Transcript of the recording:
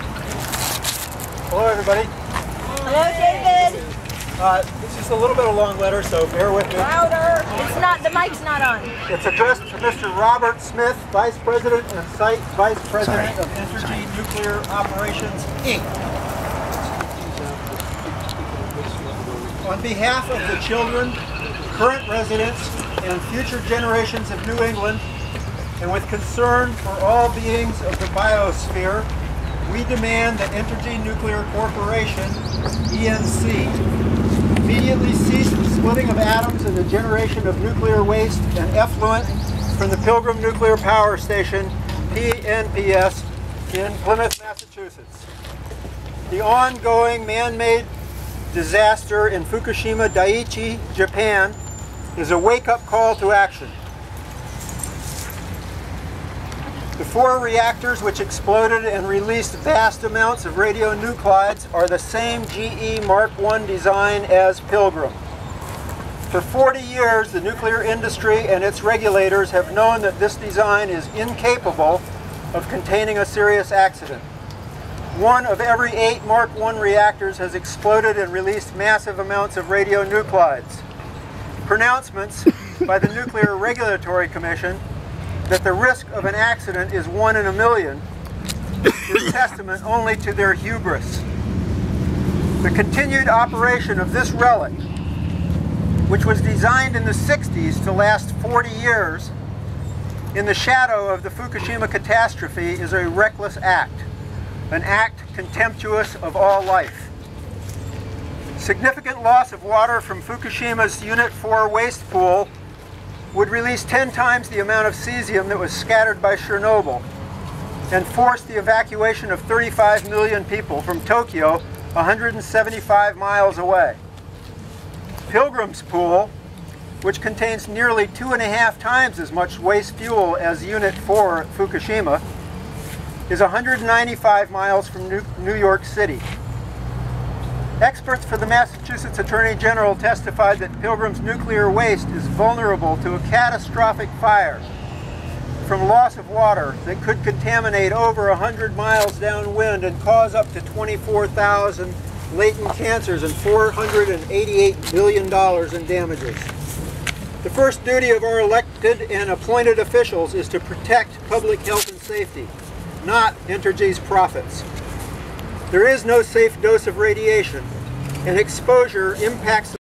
Hello, everybody. Hello, David. It's just a little bit of a long letter, so bear with me. Louder. It's not, the mic's not on. It's addressed to Mr. Robert Smith, Vice President and Site Vice President of Entergy Nuclear Operations, Inc. On behalf of the children, current residents, and future generations of New England, and with concern for all beings of the biosphere, we demand that Entergy Nuclear Corporation, ENC, immediately cease the splitting of atoms and the generation of nuclear waste and effluent from the Pilgrim Nuclear Power Station, PNPS, in Plymouth, Massachusetts. The ongoing man-made disaster in Fukushima Daiichi, Japan, is a wake-up call to action. The 4 reactors which exploded and released vast amounts of radionuclides are the same GE Mark I design as Pilgrim. For 40 years, the nuclear industry and its regulators have known that this design is incapable of containing a serious accident. 1 of every 8 Mark I reactors has exploded and released massive amounts of radionuclides. Pronouncements by the Nuclear Regulatory Commission that the risk of an accident is 1 in a million is testament only to their hubris. The continued operation of this relic, which was designed in the 60s to last 40 years, in the shadow of the Fukushima catastrophe, is a reckless act, an act contemptuous of all life. Significant loss of water from Fukushima's Unit 4 waste pool would release 10 times the amount of cesium that was scattered by Chernobyl and force the evacuation of 35 million people from Tokyo, 175 miles away. Pilgrim's pool, which contains nearly 2.5 times as much waste fuel as Unit 4 at Fukushima, is 195 miles from New York City. Experts for the Massachusetts Attorney General testified that Pilgrim's nuclear waste is vulnerable to a catastrophic fire from loss of water that could contaminate over 100 miles downwind and cause up to 24,000 latent cancers and $488 million in damages. The first duty of our elected and appointed officials is to protect public health and safety, not Entergy's profits. There is no safe dose of radiation, and exposure impacts